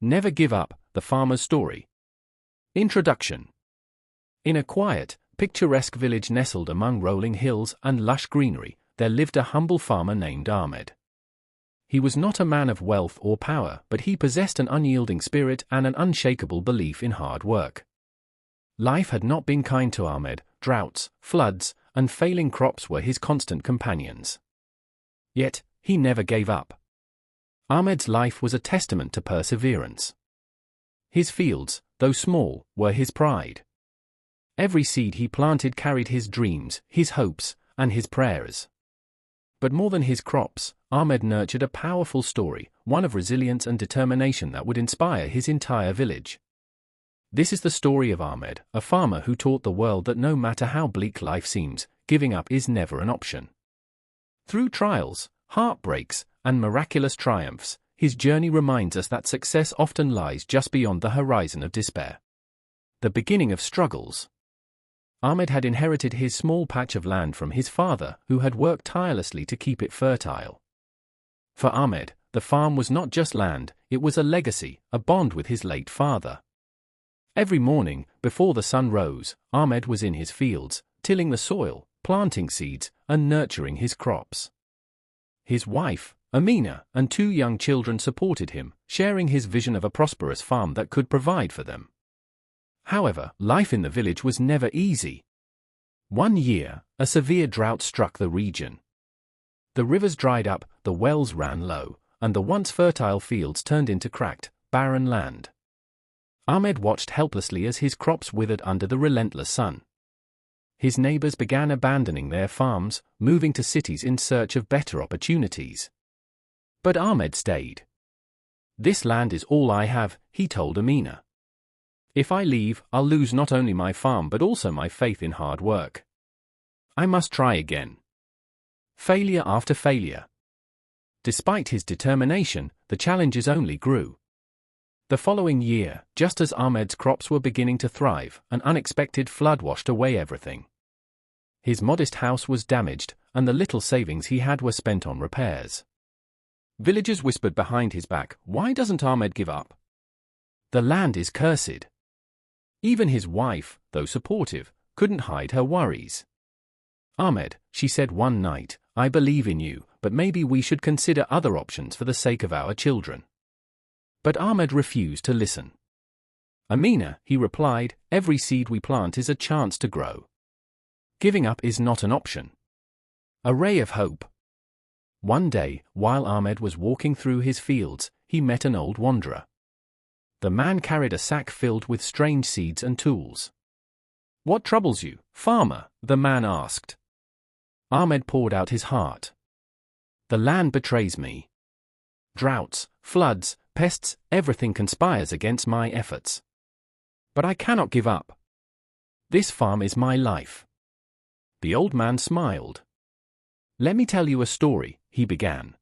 Never Give Up, The Farmer's Story. Introduction. In a quiet, picturesque village nestled among rolling hills and lush greenery, there lived a humble farmer named Ahmed. He was not a man of wealth or power, but he possessed an unyielding spirit and an unshakable belief in hard work. Life had not been kind to Ahmed. Droughts, floods, and failing crops were his constant companions. Yet, he never gave up. Ahmed's life was a testament to perseverance. His fields, though small, were his pride. Every seed he planted carried his dreams, his hopes, and his prayers. But more than his crops, Ahmed nurtured a powerful story, one of resilience and determination that would inspire his entire village. This is the story of Ahmed, a farmer who taught the world that no matter how bleak life seems, giving up is never an option. Through trials, heartbreaks, and miraculous triumphs, his journey reminds us that success often lies just beyond the horizon of despair. The beginning of struggles. Ahmed had inherited his small patch of land from his father, who had worked tirelessly to keep it fertile. For Ahmed, the farm was not just land, it was a legacy, a bond with his late father. Every morning, before the sun rose, Ahmed was in his fields, tilling the soil, planting seeds, and nurturing his crops. His wife, Amina, and 2 young children supported him, sharing his vision of a prosperous farm that could provide for them. However, life in the village was never easy. One year, a severe drought struck the region. The rivers dried up, the wells ran low, and the once fertile fields turned into cracked, barren land. Ahmed watched helplessly as his crops withered under the relentless sun. His neighbors began abandoning their farms, moving to cities in search of better opportunities. But Ahmed stayed. "This land is all I have," he told Amina. "If I leave, I'll lose not only my farm but also my faith in hard work. I must try again." Failure after failure. Despite his determination, the challenges only grew. The following year, just as Ahmed's crops were beginning to thrive, an unexpected flood washed away everything. His modest house was damaged, and the little savings he had were spent on repairs. Villagers whispered behind his back, "Why doesn't Ahmed give up? The land is cursed." Even his wife, though supportive, couldn't hide her worries. "Ahmed," she said one night, "I believe in you, but maybe we should consider other options for the sake of our children." But Ahmed refused to listen. "Amina," he replied, "every seed we plant is a chance to grow. Giving up is not an option." A ray of hope. One day, while Ahmed was walking through his fields, he met an old wanderer. The man carried a sack filled with strange seeds and tools. "What troubles you, farmer?" the man asked. Ahmed poured out his heart. "The land betrays me. Droughts, floods, pests, everything conspires against my efforts. But I cannot give up. This farm is my life." The old man smiled. "Let me tell you a story," he began.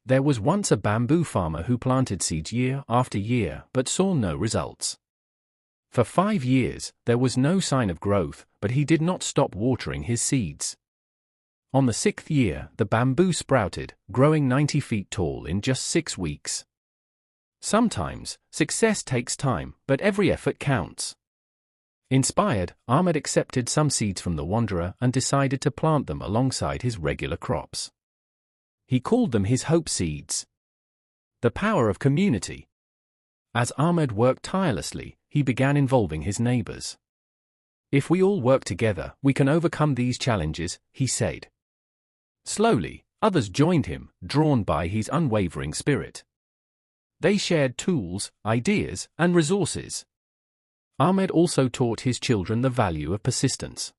"There was once a bamboo farmer who planted seeds year after year but saw no results. For 5 years, there was no sign of growth, but he did not stop watering his seeds. On the 6th year, the bamboo sprouted, growing 90 feet tall in just 6 weeks. Sometimes, success takes time, but every effort counts." Inspired, Ahmed accepted some seeds from the wanderer and decided to plant them alongside his regular crops. He called them his hope seeds. The power of community. As Ahmed worked tirelessly, he began involving his neighbors. "If we all work together, we can overcome these challenges," he said. Slowly, others joined him, drawn by his unwavering spirit. They shared tools, ideas, and resources. Ahmed also taught his children the value of persistence.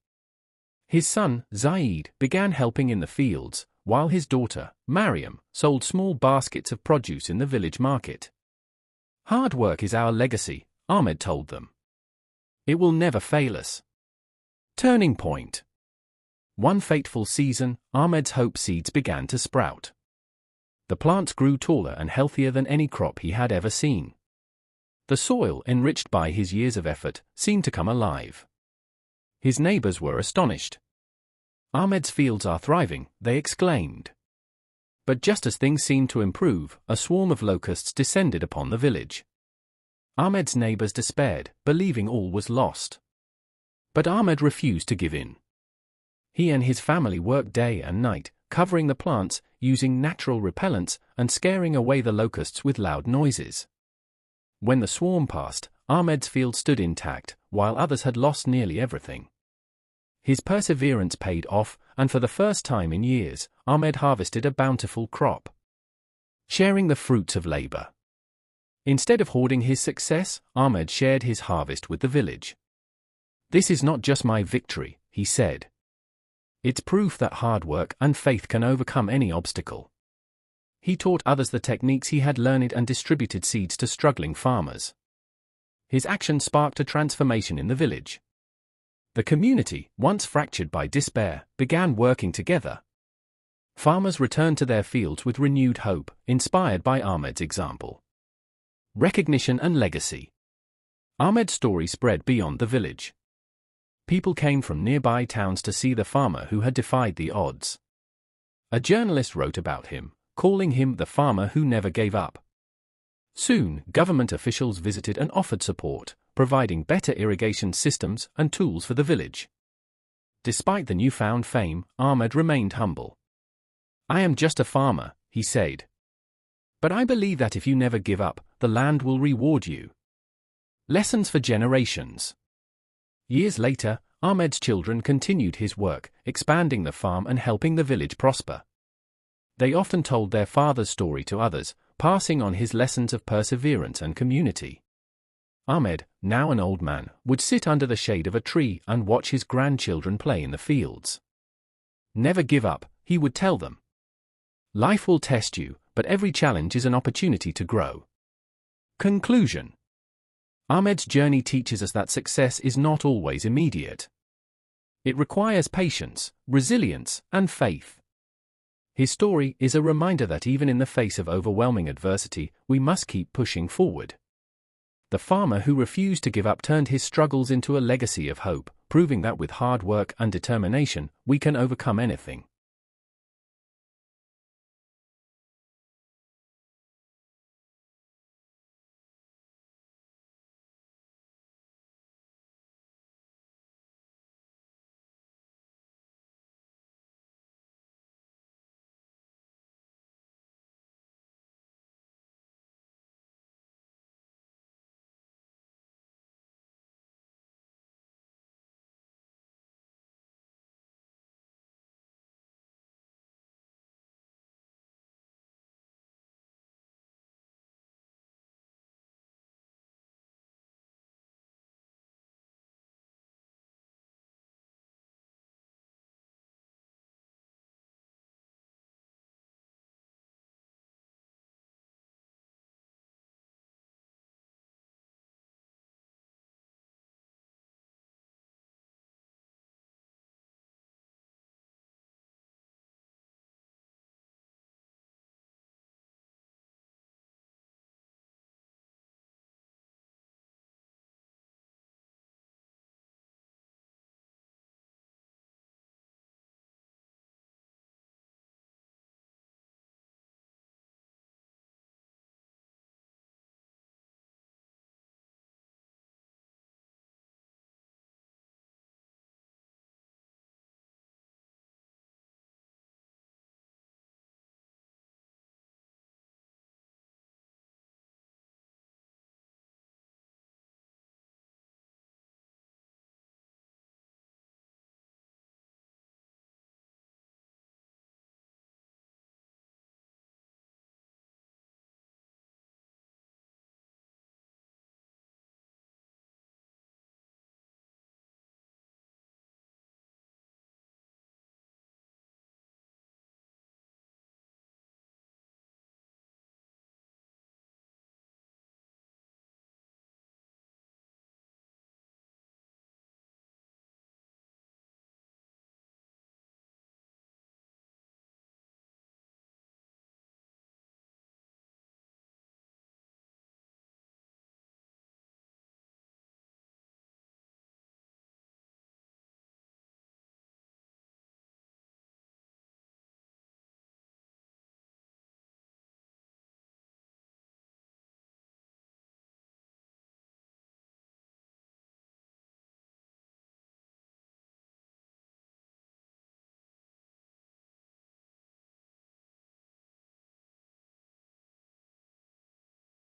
His son, Zaid, began helping in the fields, while his daughter, Mariam, sold small baskets of produce in the village market. "Hard work is our legacy," Ahmed told them. "It will never fail us." Turning point. One fateful season, Ahmed's hope seeds began to sprout. The plants grew taller and healthier than any crop he had ever seen. The soil, enriched by his years of effort, seemed to come alive. His neighbors were astonished. "Ahmed's fields are thriving," they exclaimed. But just as things seemed to improve, a swarm of locusts descended upon the village. Ahmed's neighbors despaired, believing all was lost. But Ahmed refused to give in. He and his family worked day and night, covering the plants, using natural repellents, and scaring away the locusts with loud noises. When the swarm passed, Ahmed's field stood intact, while others had lost nearly everything. His perseverance paid off, and for the first time in years, Ahmed harvested a bountiful crop. Sharing the fruits of labor. Instead of hoarding his success, Ahmed shared his harvest with the village. "This is not just my victory," he said. "It's proof that hard work and faith can overcome any obstacle." He taught others the techniques he had learned and distributed seeds to struggling farmers. His action sparked a transformation in the village. The community, once fractured by despair, began working together. Farmers returned to their fields with renewed hope, inspired by Ahmed's example. Recognition and legacy. Ahmed's story spread beyond the village. People came from nearby towns to see the farmer who had defied the odds. A journalist wrote about him, calling him the farmer who never gave up. Soon, government officials visited and offered support, providing better irrigation systems and tools for the village. Despite the newfound fame, Ahmed remained humble. "I am just a farmer," he said. "But I believe that if you never give up, the land will reward you." Lessons for generations. Years later, Ahmed's children continued his work, expanding the farm and helping the village prosper. They often told their father's story to others, passing on his lessons of perseverance and community. Ahmed, now an old man, would sit under the shade of a tree and watch his grandchildren play in the fields. "Never give up," he would tell them. "Life will test you, but every challenge is an opportunity to grow." Conclusion. Ahmed's journey teaches us that success is not always immediate. It requires patience, resilience, and faith. His story is a reminder that even in the face of overwhelming adversity, we must keep pushing forward. The farmer who refused to give up turned his struggles into a legacy of hope, proving that with hard work and determination, we can overcome anything.